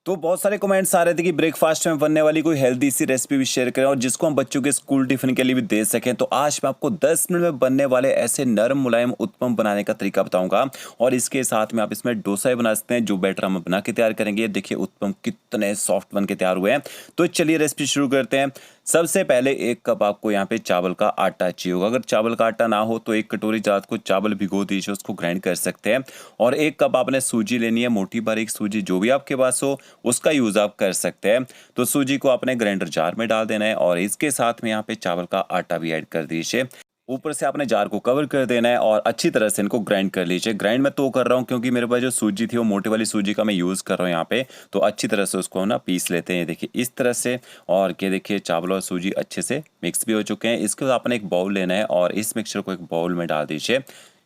तो बहुत सारे कमेंट्स आ रहे थे कि ब्रेकफास्ट में बनने वाली कोई हेल्दी सी रेसिपी भी शेयर करें और जिसको हम बच्चों के स्कूल टिफिन के लिए भी दे सकें। तो आज मैं आपको 10 मिनट में बनने वाले ऐसे नरम मुलायम उत्पम बनाने का तरीका बताऊंगा। और इसके साथ में आप इसमें डोसा भी बना सकते हैं, जो बैटर हम बना के तैयार करेंगे। देखिए उत्पम कितने सॉफ्ट बन के तैयार हुए हैं। तो चलिए रेसिपी शुरू करते हैं। सबसे पहले 1 कप आपको यहाँ पे चावल का आटा चाहिए होगा। अगर चावल का आटा ना हो तो 1 कटोरी रात को चावल भिगो दीजिए, उसको ग्राइंड कर सकते हैं। और 1 कप आपने सूजी लेनी है, मोटी बारीक सूजी जो भी आपके पास हो उसका यूज़ आप कर सकते हैं। तो सूजी को आपने ग्राइंडर जार में डाल देना है और इसके साथ में यहाँ पे चावल का आटा भी ऐड कर दीजिए। ऊपर से आपने जार को कवर कर देना है और अच्छी तरह से इनको ग्राइंड कर लीजिए। ग्राइंड मैं तो कर रहा हूँ क्योंकि मेरे पास जो सूजी थी वो मोटी वाली सूजी का मैं यूज़ कर रहा हूँ यहाँ पे। तो अच्छी तरह से उसको ना पीस लेते हैं, देखिए इस तरह से। और ये देखिए चावल और सूजी अच्छे से मिक्स भी हो चुके हैं। इसके बाद आपने एक बाउल लेना है और इस मिक्सचर को एक बाउल में डाल दीजिए।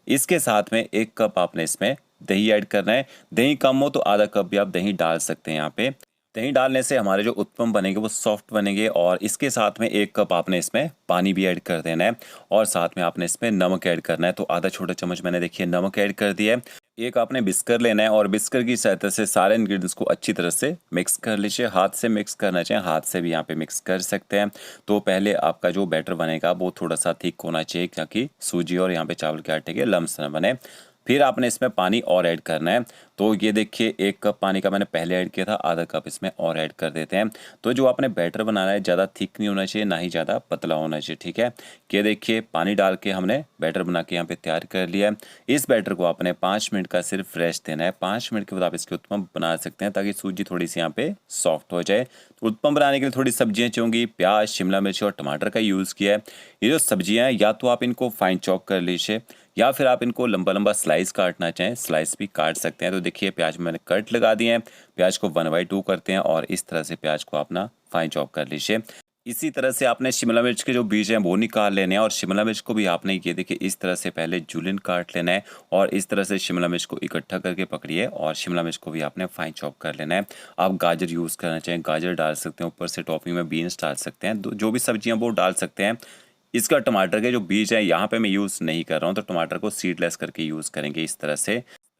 इसके साथ में 1 कप आपने इसमें दही ऐड करना है। दही कम हो तो आधा कप भी आप दही डाल सकते हैं यहाँ पे। दही डालने से हमारे जो उत्पम बनेंगे वो सॉफ्ट बनेंगे। और इसके साथ में 1 कप आपने इसमें पानी भी ऐड कर देना है और साथ में आपने इसमें नमक ऐड करना है। तो आधा छोटा चम्मच मैंने देखिए नमक ऐड कर दिया है। एक आपने बिस्कर लेना है और बिस्कर की सहायता से सारे इंग्रेडिएंट्स को अच्छी तरह से मिक्स कर लीजिए। हाथ से मिक्स करना चाहिए, हाथ से भी यहाँ पे मिक्स कर सकते हैं। तो पहले आपका जो बैटर बनेगा वो थोड़ा सा थिक होना चाहिए ताकि सूजी और यहाँ पे चावल के आटे के लम्स न बने। फिर आपने इसमें पानी और ऐड करना है। तो ये देखिए 1 कप पानी का मैंने पहले ऐड किया था, आधा कप इसमें और ऐड कर देते हैं। तो जो आपने बैटर बनाना है ज़्यादा थिक नहीं होना चाहिए, ना ही ज़्यादा पतला होना चाहिए, ठीक है। ये देखिए पानी डाल के हमने बैटर बना के यहाँ पे तैयार कर लिया है। इस बैटर को आपने 5 मिनट का सिर्फ रेस्ट देना है। 5 मिनट के बाद आप इसके उत्पम बना सकते हैं ताकि सूजी थोड़ी सी यहाँ पे सॉफ्ट हो जाए। उत्पम बनाने के लिए थोड़ी सब्जियाँ चाहिए, प्याज, शिमला मिर्च और टमाटर का यूज़ किया है। ये जो सब्जियाँ हैं या तो आप इनको फाइन चॉप कर लीजिए या फिर आप इनको लंबा लंबा स्लाइस काटना चाहें स्लाइस भी काट सकते हैं। तो देखिए प्याज में मैंने कट लगा दिए हैं। प्याज को 1/2 करते हैं और इस तरह से प्याज को आप ना फाइन चॉप कर लीजिए। इसी तरह से आपने शिमला मिर्च के जो बीज हैं वो निकाल लेने हैं और शिमला मिर्च को भी आपने ये देखिए इस तरह से पहले जूलियन काट लेना है और इस तरह से शिमला मिर्च को इकट्ठा करके पकड़िए और शिमला मिर्च को भी आपने फाइन चॉप कर लेना है। आप गाजर यूज़ करना चाहें गाजर डाल सकते हैं, ऊपर से टॉपिंग में बीन्स डाल सकते हैं, जो भी सब्जियां वो डाल सकते हैं। इसका टमाटर के जो बीज है यहाँ पे मैं यूज़ नहीं कर रहा हूँ, तो टमाटर को सीडलेस करके यूज़ करेंगे इस तरह से,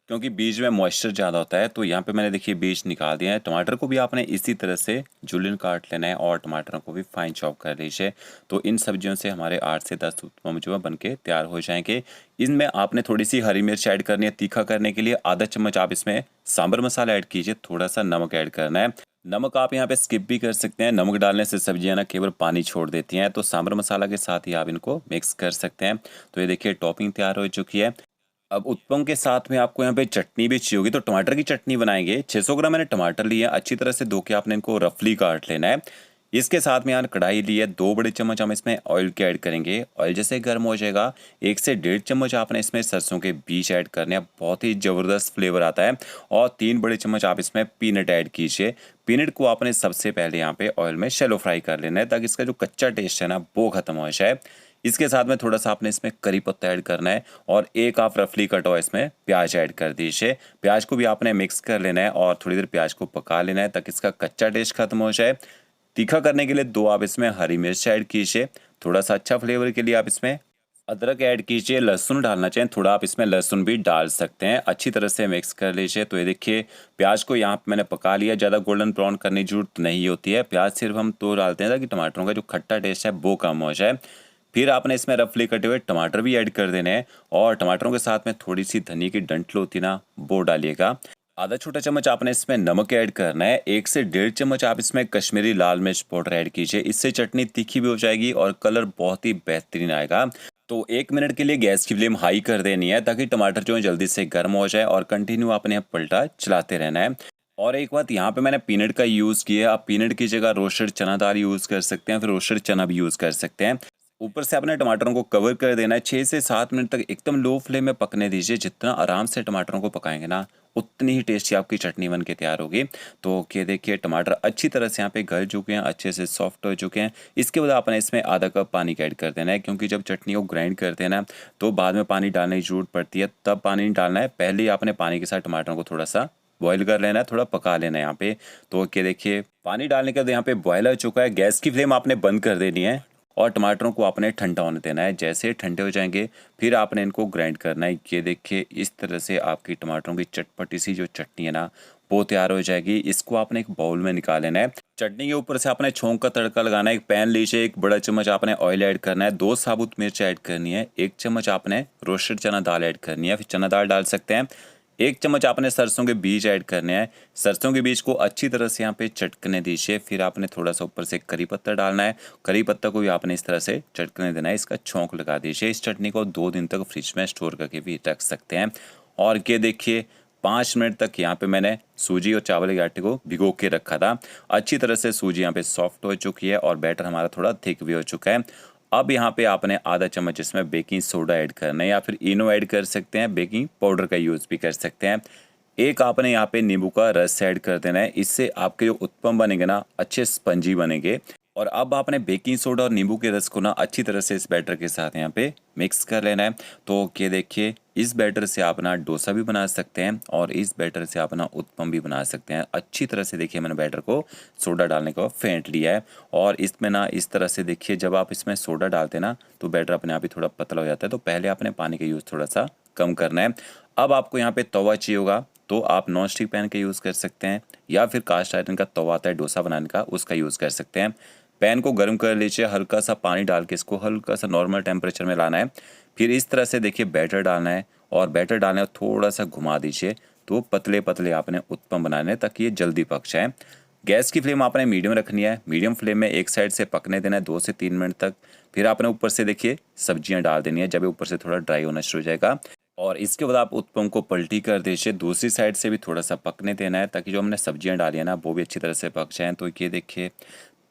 क्योंकि बीज में मॉइस्चर ज़्यादा होता है। तो यहाँ पे मैंने देखिए बीज निकाल दिया है। टमाटर को भी आपने इसी तरह से जूलियन काट लेना है और टमाटरों को भी फाइन चॉप कर लीजिए। तो इन सब्जियों से हमारे 8 से 10 उत्पम जो है बन के तैयार हो जाएंगे। इनमें आपने थोड़ी सी हरी मिर्च ऐड करनी है तीखा करने के लिए। आधा चम्मच आप इसमें सांभर मसाला ऐड कीजिए, थोड़ा सा नमक ऐड करना है। नमक आप यहाँ पे स्किप भी कर सकते हैं, नमक डालने से सब्जियां ना केवल पानी छोड़ देती हैं। तो सांभर मसाला के साथ ही आप इनको मिक्स कर सकते हैं। तो ये देखिए टॉपिंग तैयार हो चुकी है। अब उत्पम के साथ में आपको यहाँ पे चटनी भी चाहिए होगी, तो टमाटर की चटनी बनाएंगे। 600 ग्राम मैंने टमाटर लिए हैं, अच्छी तरह से धो के आपने इनको रफली काट लेना है। इसके साथ में यहाँ कढ़ाई ली है, 2 बड़े चम्मच हम इसमें ऑयल के ऐड करेंगे। ऑयल जैसे गर्म हो जाएगा 1 से 1.5 चम्मच आपने इसमें सरसों के बीज ऐड करने हैं, बहुत ही ज़बरदस्त फ्लेवर आता है। और 3 बड़े चम्मच आप इसमें पीनट ऐड कीजिए। पीनट को आपने सबसे पहले यहाँ पे ऑयल में शैलो फ्राई कर लेना है ताकि इसका जो कच्चा टेस्ट है ना वो खत्म हो जाए। इसके साथ में थोड़ा सा आपने इसमें करी पत्ता ऐड करना है और एक आप रफली कट हुआ इसमें प्याज ऐड कर दीजिए। प्याज को भी आपने मिक्स कर लेना है और थोड़ी देर प्याज को पका लेना है ताकि इसका कच्चा टेस्ट खत्म हो जाए। तीखा करने के लिए 2 आप इसमें हरी मिर्च ऐड कीजिए। थोड़ा सा अच्छा फ्लेवर के लिए आप इसमें अदरक ऐड कीजिए। लहसुन डालना चाहें थोड़ा आप इसमें लहसुन भी डाल सकते हैं। अच्छी तरह से मिक्स कर लीजिए। तो ये देखिए प्याज को यहाँ पे मैंने पका लिया, ज़्यादा गोल्डन ब्राउन करने की जरूरत नहीं होती है। प्याज सिर्फ हम तो डालते हैं ताकि टमाटरों का जो खट्टा टेस्ट है वो कम हो जाए। फिर आपने इसमें रफली कटे हुए टमाटर भी ऐड कर देने हैं और टमाटरों के साथ में थोड़ी सी धनिया की डंठल होती ना वो डालिएगा। आधा छोटा चम्मच आपने इसमें नमक ऐड करना है। 1 से 1.5 चम्मच आप इसमें कश्मीरी लाल मिर्च पाउडर ऐड कीजिए। इससे चटनी तीखी भी हो जाएगी और कलर बहुत ही बेहतरीन आएगा। तो 1 मिनट के लिए गैस की फ्लेम हाई कर देनी है ताकि टमाटर जो है जल्दी से गर्म हो जाए और कंटिन्यू आपने यहाँ पलटा चलाते रहना है। और एक बात यहाँ पे मैंने पीनट का यूज़ किया है, आप पीनट की जगह रोस्टेड चना दाल यूज़ कर सकते हैं, फिर रोस्टेड चना भी यूज़ कर सकते हैं। ऊपर से आपने टमाटरों को कवर कर देना है। 6 से 7 मिनट तक एकदम लो फ्लेम में पकने दीजिए। जितना आराम से टमाटरों को पकाएंगे ना उतनी ही टेस्टी आपकी चटनी बन के तैयार होगी। तो ये देखिए टमाटर अच्छी तरह से यहाँ पे गल चुके हैं, अच्छे से सॉफ्ट हो चुके हैं। इसके बाद आपने इसमें आधा कप पानी का ऐड कर देना है, क्योंकि जब चटनी को ग्राइंड करते हैं ना तो बाद में पानी डालने की जरूरत पड़ती है, तब पानी नहीं डालना है। पहले ही आपने पानी के साथ टमाटरों को थोड़ा सा बॉईल कर लेना है, थोड़ा पका लेना है यहाँ पे। तो क्या देखिए पानी डालने के बाद यहाँ पे बॉयल हो चुका है। गैस की फ्लेम आपने बंद कर देनी है और टमाटरों को आपने ठंडा होने देना है। जैसे ठंडे हो जाएंगे फिर आपने इनको ग्राइंड करना है। ये देखिए इस तरह से आपकी टमाटरों की चटपटी सी जो चटनी है ना वो तैयार हो जाएगी। इसको आपने एक बाउल में निकाल लेना है। चटनी के ऊपर से आपने छौंक का तड़का लगाना है। एक पैन लीजिए, एक बड़ा चम्मच आपने ऑयल ऐड करना है, 2 साबुत मिर्च ऐड करनी है, 1 चम्मच आपने रोस्टेड चना दाल ऐड करनी है, फिर चना दाल डाल सकते हैं। 1 चम्मच आपने सरसों के बीज ऐड करने हैं। सरसों के बीज को अच्छी तरह से यहाँ पे चटकने दीजिए। फिर आपने थोड़ा सा ऊपर से करी पत्ता डालना है। करी पत्ता को भी आपने इस तरह से चटकने देना है। इसका छौंक लगा दीजिए। इस चटनी को 2 दिन तक फ्रिज में स्टोर करके भी रख सकते हैं। और ये देखिए 5 मिनट तक यहाँ पे मैंने सूजी और चावल के आटे को भिगो के रखा था। अच्छी तरह से सूजी यहाँ पे सॉफ्ट हो चुकी है और बैटर हमारा थोड़ा थिक भी हो चुका है। अब यहाँ पे आपने आधा चम्मच इसमें बेकिंग सोडा ऐड करना है या फिर इनो ऐड कर सकते हैं, बेकिंग पाउडर का यूज़ भी कर सकते हैं। एक आपने यहाँ पे नींबू का रस ऐड कर देना है। इससे आपके जो उत्पम बनेंगे ना अच्छे स्पंजी बनेंगे। और अब आपने बेकिंग सोडा और नींबू के रस को ना अच्छी तरह से इस बैटर के साथ यहाँ पे मिक्स कर लेना है। तो ये देखिए इस बैटर से आप ना डोसा भी बना सकते हैं और इस बैटर से आप ना उत्पम भी बना सकते हैं। अच्छी तरह से देखिए मैंने बैटर को सोडा डालने को फेंट लिया है और इसमें ना इस तरह से देखिए जब आप इसमें सोडा डालते हैं ना तो बैटर अपने आप ही थोड़ा पतला हो जाता है। तो पहले आपने पानी का यूज़ थोड़ा सा कम करना है। अब आपको यहाँ पे तवा चाहिए होगा तो आप नॉन स्टिक पैन का यूज़ कर सकते हैं या फिर कास्ट आयरन का तवा आता है डोसा बनाने का, उसका यूज़ कर सकते हैं। पैन को गर्म कर लीजिए, हल्का सा पानी डाल के इसको हल्का सा नॉर्मल टेम्परेचर में लाना है। फिर इस तरह से देखिए बैटर डालना है और बैटर डालने और थोड़ा सा घुमा दीजिए। तो पतले पतले आपने उत्पम बनाने हैं ताकि ये जल्दी पक जाए। गैस की फ्लेम आपने मीडियम रखनी है। मीडियम फ्लेम में एक साइड से पकने देना है 2 से 3 मिनट तक। फिर आपने ऊपर से देखिए सब्जियां डाल देनी है जब ये ऊपर से थोड़ा ड्राई होना शुरू हो जाएगा। और इसके बाद आप उत्पम को पलटी कर दीजिए। दूसरी साइड से भी थोड़ा सा पकने देना है ताकि जो हमने सब्जियां डाली है ना वो भी अच्छी तरह से पक जाएँ। तो ये देखिए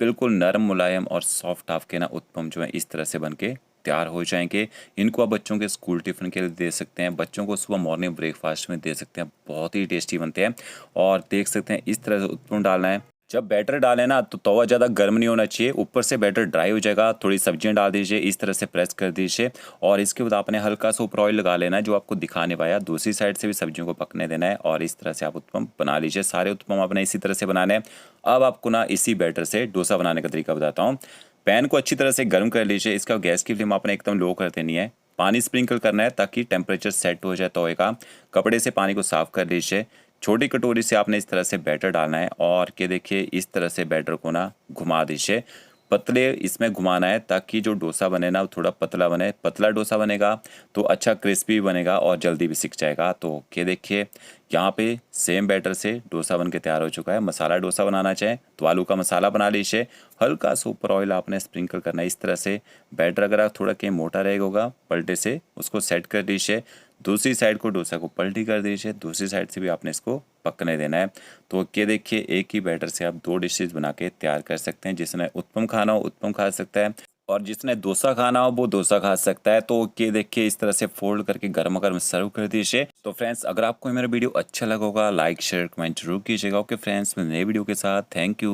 बिल्कुल नरम मुलायम और सॉफ्ट आपके ना उत्पम जो है इस तरह से बनके तैयार हो जाएंगे। इनको आप बच्चों के स्कूल टिफ़िन के लिए दे सकते हैं, बच्चों को सुबह मॉर्निंग ब्रेकफास्ट में दे सकते हैं। बहुत ही टेस्टी बनते हैं और देख सकते हैं इस तरह से उत्पम डालना है। जब बैटर डालें ना तो तवा ज़्यादा गर्म नहीं होना चाहिए, ऊपर से बैटर ड्राई हो जाएगा। थोड़ी सब्जियां डाल दीजिए, इस तरह से प्रेस कर दीजिए और इसके बाद आपने हल्का सा ऊपर ऑयल लगा लेना है जो आपको दिखा नहीं पाया। दूसरी साइड से भी सब्जियों को पकने देना है और इस तरह से आप उत्पम बना लीजिए। सारे उत्पम आपने इसी तरह से बनाने हैं। अब आपको ना इसी बैटर से डोसा बनाने का तरीका बताता हूँ। पैन को अच्छी तरह से गर्म कर लीजिए। इसका गैस की फ्लेम आपने एकदम लो कर देनी है। पानी स्प्रिंकल करना है ताकि टेम्परेचर सेट हो जाए तवे का। कपड़े से पानी को साफ कर लीजिए। छोटी कटोरी से आपने इस तरह से बैटर डालना है और ये देखिए इस तरह से बैटर को ना घुमा दीजिए। पतले इसमें घुमाना है ताकि जो डोसा बने ना वो थोड़ा पतला बने। पतला डोसा बनेगा तो अच्छा क्रिस्पी बनेगा और जल्दी भी सिक जाएगा। तो ये देखिए यहाँ पे सेम बैटर से डोसा बन के तैयार हो चुका है। मसाला डोसा बनाना चाहें तो आलू का मसाला बना लीजिए। हल्का सा ऊपर ऑयल आपने स्प्रिंकल करना है इस तरह से। बैटर अगर आप थोड़ा कहीं मोटा रहेगा होगा पलटे से उसको सेट कर दीजिए। दूसरी साइड को डोसा को पलटी कर दीजिए। दूसरी साइड से भी आपने इसको पकने देना है। तो ये देखिए एक ही बैटर से आप 2 डिशेज बना के तैयार कर सकते हैं। जिसने उत्पम खाना हो उत्पम खा सकता है और जिसने डोसा खाना हो वो डोसा खा सकता है। तो ये देखिए इस तरह से फोल्ड करके गर्मा गर्म सर्व कर दीजिए। तो फ्रेंड्स अगर आपको मेरा वीडियो अच्छा लगा होगा लाइक शेयर कमेंट जरूर कीजिएगा। ओके फ्रेंड्स, नए वीडियो के साथ थैंक यू।